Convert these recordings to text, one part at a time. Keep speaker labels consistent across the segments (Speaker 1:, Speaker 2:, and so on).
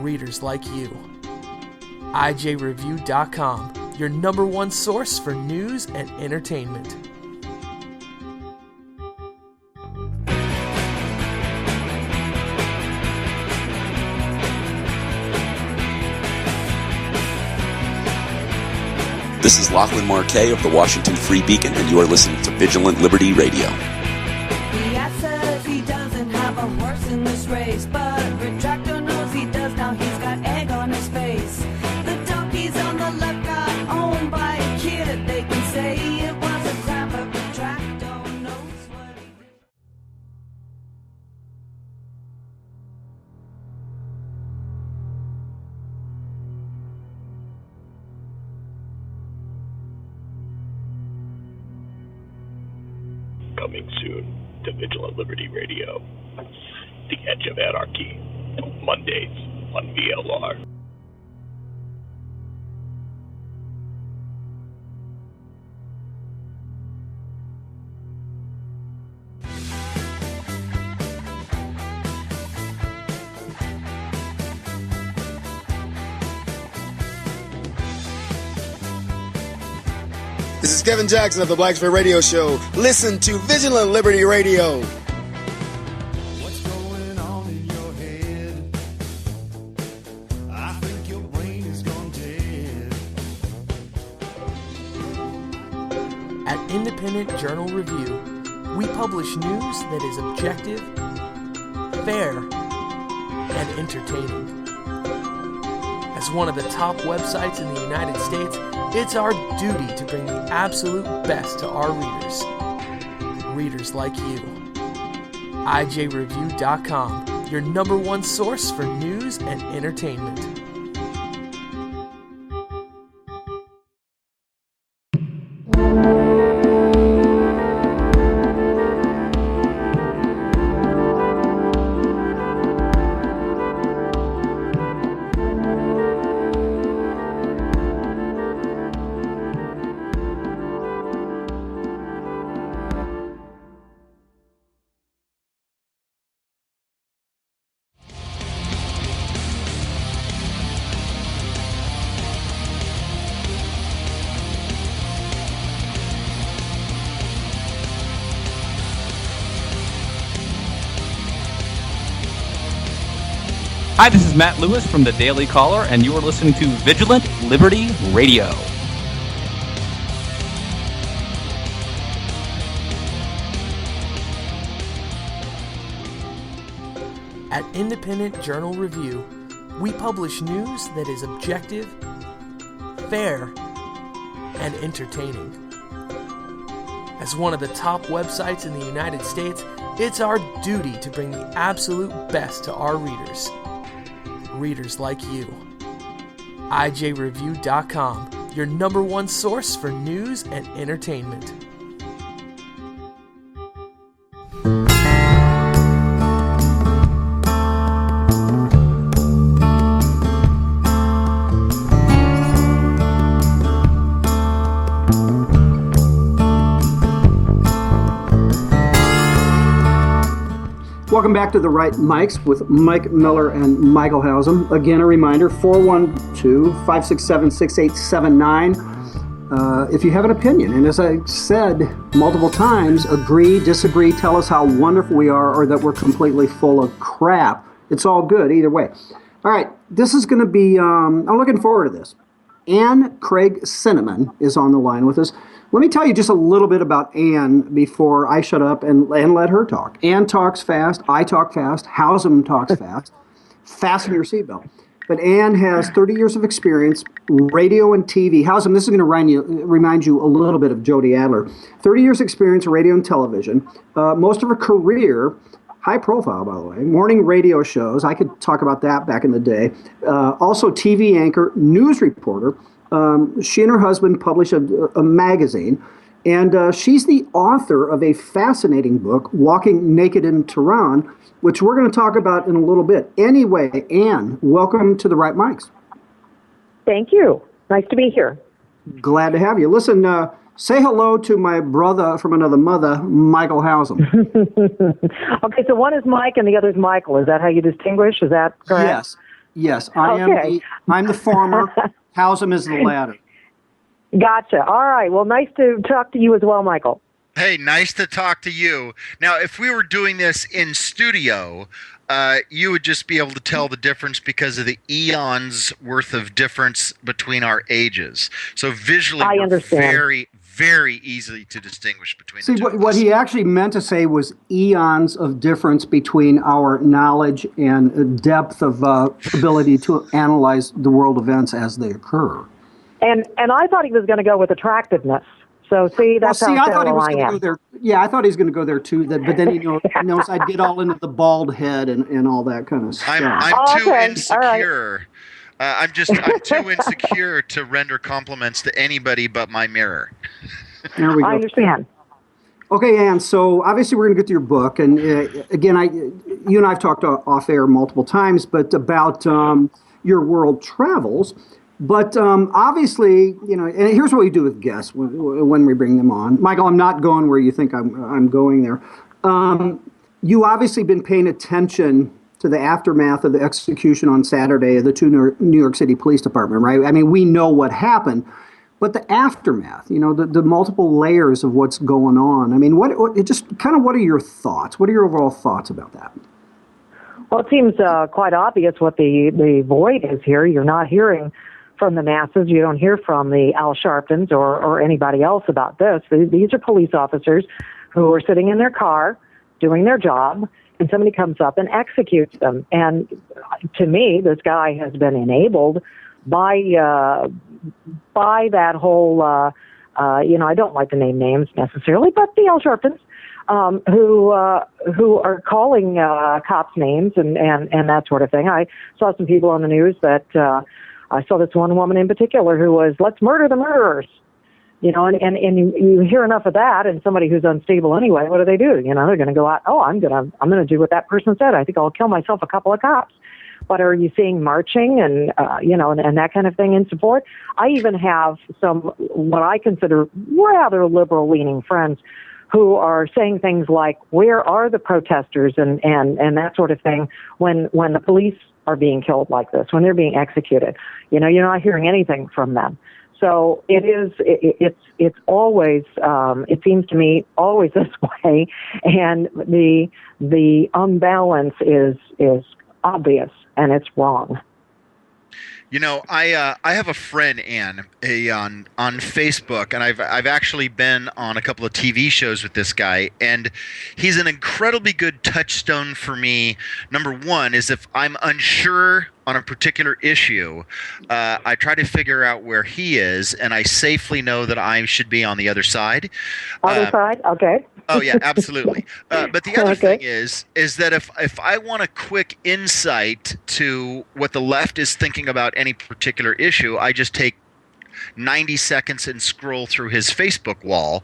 Speaker 1: readers like you. IJReview.com, your number one source for news and entertainment.
Speaker 2: This is Lachlan Marquet of the Washington Free Beacon, and you are listening to Vigilant Liberty Radio.
Speaker 3: The ad says he doesn't have a horse in this race, but Retractor knows he does. Now he's got egg on his face. The donkey's on the left, got owned by a kid. They can say it was a crap, but Retractor knows what he did.
Speaker 4: Coming soon to Vigilant Liberty Radio. The Edge of Anarchy. Mondays on VLR.
Speaker 5: This is Kevin Jackson of the Black Spreaker Radio Show. Listen to Vigilant Liberty Radio.
Speaker 6: What's going on in your head? I think your brain is gone dead.
Speaker 1: At Independent Journal Review, we publish news that is objective, fair, and entertaining. As one of the top websites in the United States, it's our duty to bring the absolute best to our readers like you. IJReview.com, your number one source for news and entertainment.
Speaker 7: Hi, this is Matt Lewis from the Daily Caller, and you are listening to Vigilant Liberty Radio.
Speaker 1: At Independent Journal Review, we publish news that is objective, fair, and entertaining. As one of the top websites in the United States, it's our duty to bring the absolute best to our readers like you. IJReview.com, your number one source for news and entertainment.
Speaker 8: Welcome back to The Right Mics with Mike Miller and Michael Hausum. Again, a reminder, 412-567-6879. If you have an opinion, and as I said multiple times, agree, disagree, tell us how wonderful we are or that we're completely full of crap. It's all good either way. All right, this is going to be, I'm looking forward to this. Ann Craig Cinnamon is on the line with us. Let me tell you just a little bit about Ann before I shut up and let her talk. Ann talks fast, I talk fast, Hausum talks fast. Fasten your seatbelt. But Ann has 30 years of experience, radio and TV. Hausum, this is going to remind you a little bit of Jody Adler. 30 years experience in radio and television. Most of her career, high profile, by the way, morning radio shows. I could talk about that back in the day. Also TV anchor, news reporter. She and her husband publish a magazine, and she's the author of a fascinating book, Walking Naked in Tehran, which we're going to talk about in a little bit. Anyway, Ann, welcome to The Right Mics.
Speaker 9: Thank you. Nice to be here.
Speaker 8: Glad to have you. Listen, say hello to my brother from another mother, Michael Hausum.
Speaker 9: Okay, so one is Mike and the other is Michael. Is that how you distinguish? Is that correct?
Speaker 8: Yes. Yes, I
Speaker 9: Okay.
Speaker 8: I'm the former. Howsam is the latter.
Speaker 9: Gotcha. All right. Well, nice to talk to you as well, Michael.
Speaker 10: Hey, nice to talk to you. Now, if we were doing this in studio, you would just be able to tell the difference because of the eons worth of difference between our ages. So visually,
Speaker 9: I
Speaker 10: we're
Speaker 9: understand.
Speaker 10: very, very easy to distinguish between
Speaker 8: See,
Speaker 10: the two of
Speaker 8: what
Speaker 10: us.
Speaker 8: he actually meant to say was eons of difference between our knowledge and depth of ability to analyze the world events as they occur.
Speaker 9: And I thought he was going to go with attractiveness. So see, that's
Speaker 8: I
Speaker 9: how
Speaker 8: thought he was
Speaker 9: shallow
Speaker 8: going
Speaker 9: I
Speaker 8: to go
Speaker 9: am.
Speaker 8: there. Yeah, I thought he was going to go there too. But then he knows I'd get all into the bald head and all that kind of stuff.
Speaker 10: I'm too
Speaker 9: Okay, all right.
Speaker 10: insecure. I'm too insecure to render compliments to anybody but my mirror.
Speaker 8: There we go.
Speaker 9: I understand.
Speaker 8: Okay, Ann, so obviously we're going to get to your book. And again, you and I have talked off air multiple times, but about your world travels. But obviously, and here's what we do with guests when we bring them on. Michael, I'm not going where you think I'm going there. You obviously been paying attention to the aftermath of the execution on Saturday of the two New York City Police Department, right? I mean, we know what happened. But the aftermath, the multiple layers of what's going on. I mean, what are your thoughts? What are your overall thoughts about that?
Speaker 9: Well, it seems quite obvious what the void is here. You're not hearing from the masses. You don't hear from the Al Sharptons or anybody else about this. These are police officers who are sitting in their car doing their job, and somebody comes up and executes them. And to me, this guy has been enabled by that whole, I don't like to name names necessarily, but the Al Sharptons, who are calling cops names and that sort of thing. I saw some people on the news that I saw this one woman in particular who was, let's murder the murderers. And you hear enough of that, and somebody who's unstable anyway, what do? They're going to go out, I'm going to do what that person said. I think I'll kill myself a couple of cops. But are you seeing marching and that kind of thing in support? I even have some what I consider rather liberal-leaning friends who are saying things like, where are the protesters and that sort of thing when the police are being killed like this, when they're being executed? You're not hearing anything from them. So it's always, it seems to me, always this way, and the unbalance is obvious, and it's wrong.
Speaker 10: I have a friend, Ann, on Facebook, and I've actually been on a couple of TV shows with this guy, and he's an incredibly good touchstone for me. Number one is if I'm unsure on a particular issue, I try to figure out where he is, and I safely know that I should be on the other side.
Speaker 9: Other side? Okay.
Speaker 10: Oh yeah, absolutely. But the other thing is that if I want a quick insight to what the left is thinking about any particular issue, I just take 90 seconds and scroll through his Facebook wall,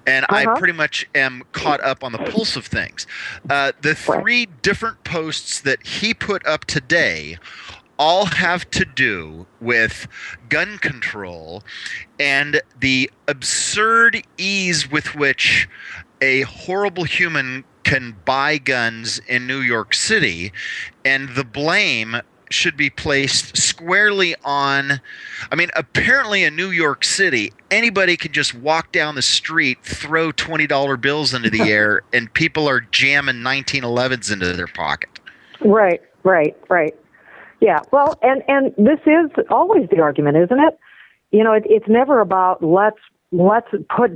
Speaker 10: and I pretty much am caught up on the pulse of things. The three different posts that he put up today all have to do with gun control and the absurd ease with which a horrible human can buy guns in New York City, and the blame should be placed squarely on, apparently in New York City, anybody can just walk down the street, throw $20 bills into the air, and people are jamming 1911s into their pocket.
Speaker 9: Right. Yeah, well, and this is always the argument, isn't it? It's never about let's put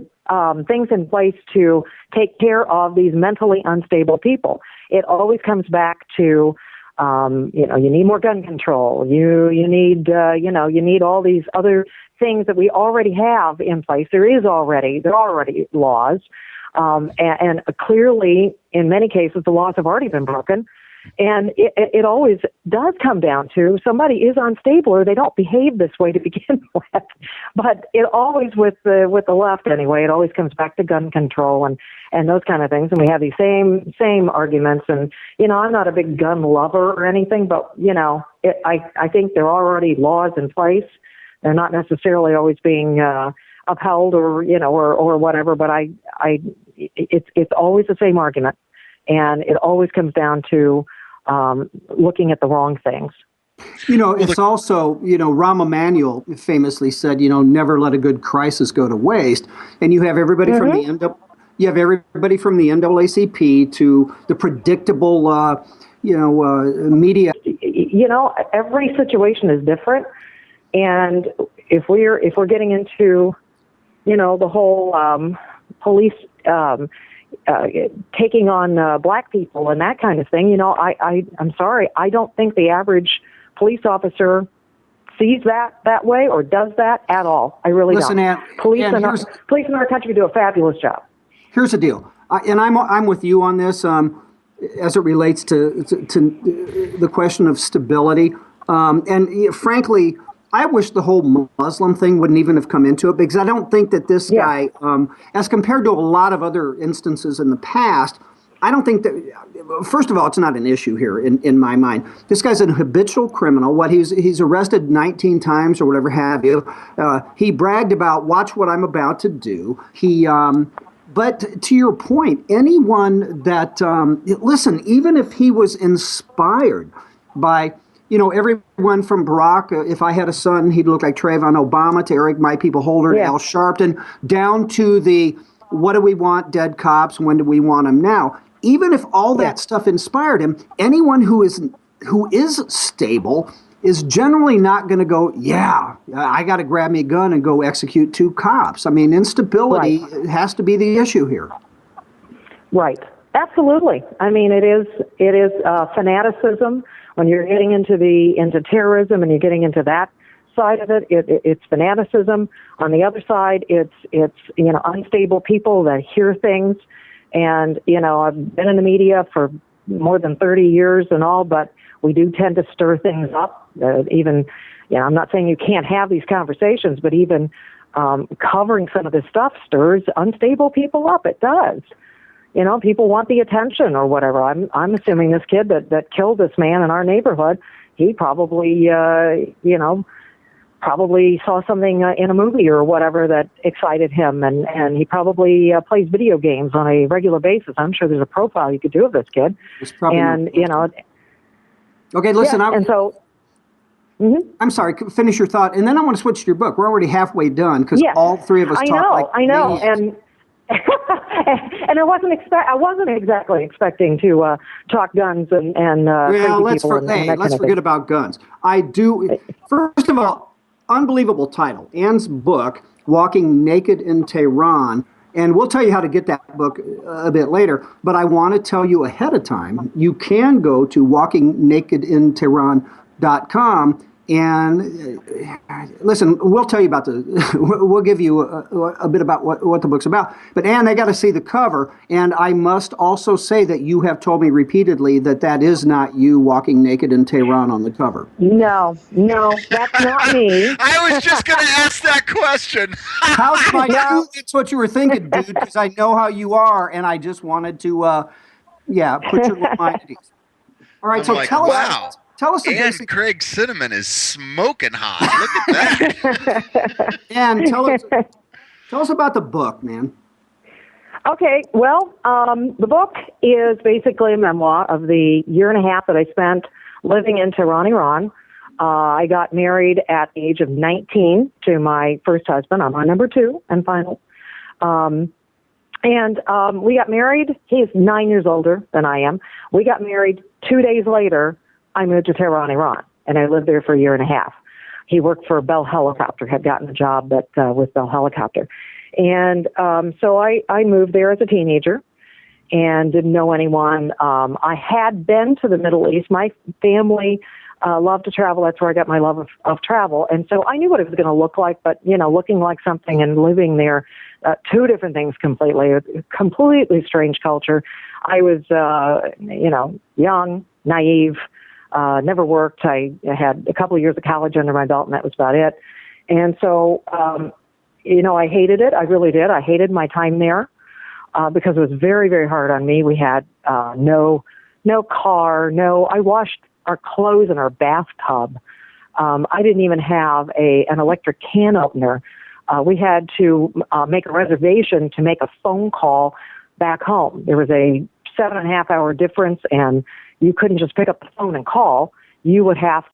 Speaker 9: things in place to take care of these mentally unstable people. It always comes back to, you need more gun control. You need all these other things that we already have in place. There are already laws, and clearly, in many cases, the laws have already been broken. And it always does come down to somebody is unstable or they don't behave this way to begin with. But it always, with the left anyway, it always comes back to gun control and those kind of things. And we have these same arguments. And, I'm not a big gun lover or anything, but, I think there are already laws in place. They're not necessarily always being upheld or whatever, but it's always the same argument. And it always comes down to looking at the wrong things.
Speaker 8: It's also, Rahm Emanuel famously said, never let a good crisis go to waste. And you have everybody from the NAACP to the predictable, media.
Speaker 9: Every situation is different, and if we're getting into, the whole police taking on black people and that kind of thing, I'm sorry, I don't think the average police officer sees that way or does that at all. I really don't.
Speaker 8: Ann,
Speaker 9: police in our country do a fabulous job.
Speaker 8: Here's the deal, and I'm with you on this as it relates to the question of stability. And frankly, I wish the whole Muslim thing wouldn't even have come into it, because I don't think that this guy, as compared to a lot of other instances in the past, I don't think that, first of all, it's not an issue here in my mind. This guy's an habitual criminal. He's arrested 19 times or whatever have you. He bragged about, watch what I'm about to do. But to your point, anyone that, listen, even if he was inspired by, everyone from Barack, if I had a son, he'd look like Trayvon Obama, to Eric My People Holder, to Al Sharpton, down to the, what do we want, dead cops, when do we want them now? Even if all that stuff inspired him, anyone who is stable is generally not going to go, I got to grab me a gun and go execute 2 cops. I mean, instability has to be the issue here. Right.
Speaker 9: Absolutely. I mean, it is fanaticism. When you're getting into terrorism and you're getting into that side of it, it's fanaticism. On the other side, it's unstable people that hear things. And, I've been in the media for more than 30 years and all, but we do tend to stir things up. I'm not saying you can't have these conversations, but even covering some of this stuff stirs unstable people up. It does. People want the attention or whatever. I'm assuming this kid that killed this man in our neighborhood, he probably, probably saw something in a movie or whatever that excited him, and he probably plays video games on a regular basis. I'm sure there's a profile you could do of this kid.
Speaker 8: Okay, listen.
Speaker 9: Yeah,
Speaker 8: I'm sorry. Finish your thought, and then I want to switch to your book. We're already halfway done because all 3 of us talk like maniacs.
Speaker 9: And I wasn't exactly expecting to talk guns and
Speaker 8: let's forget about guns. I do. First of all, unbelievable title. Ann's book, Walking Naked in Tehran. And we'll tell you how to get that book a bit later. But I want to tell you ahead of time, you can go to walkingnakedintehran.com. And listen, we'll tell you about we'll give you a bit about what the book's about. But Ann, they got to see the cover. And I must also say that you have told me repeatedly that is not you walking naked in Tehran on the cover.
Speaker 9: No, that's not me.
Speaker 10: I was just going to ask that question.
Speaker 8: How's my you? That's what you were thinking, dude, because I know how you are. And I just wanted to, put your little mind at ease. All right, tell us. Tell us
Speaker 10: and Craig Cinnamon is smoking hot. Look at that.
Speaker 8: And tell us about the book, man.
Speaker 9: Okay, well, the book is basically a memoir of the year and a half that I spent living in Tehran, Iran. I got married at the age of 19 to my first husband. I'm on number 2 and final. And we got married. He's 9 years older than I am. We got married 2 days later. I moved to Tehran, Iran, and I lived there for a year and a half. He worked for Bell Helicopter, had gotten a job with Bell Helicopter. And so I moved there as a teenager and didn't know anyone. I had been to the Middle East. My family loved to travel. That's where I got my love of travel. And so I knew what it was going to look like, but, looking like something and living there, 2 different things completely. A completely strange culture. I was, young, naive, never worked. I had a couple of years of college under my belt, and that was about it. And so, I hated it. I really did. I hated my time there because it was very, very hard on me. We had no car, I washed our clothes in our bathtub. I didn't even have an electric can opener. We had to make a reservation to make a phone call back home. There was a 7.5 hour difference, and you couldn't just pick up the phone and call. You would have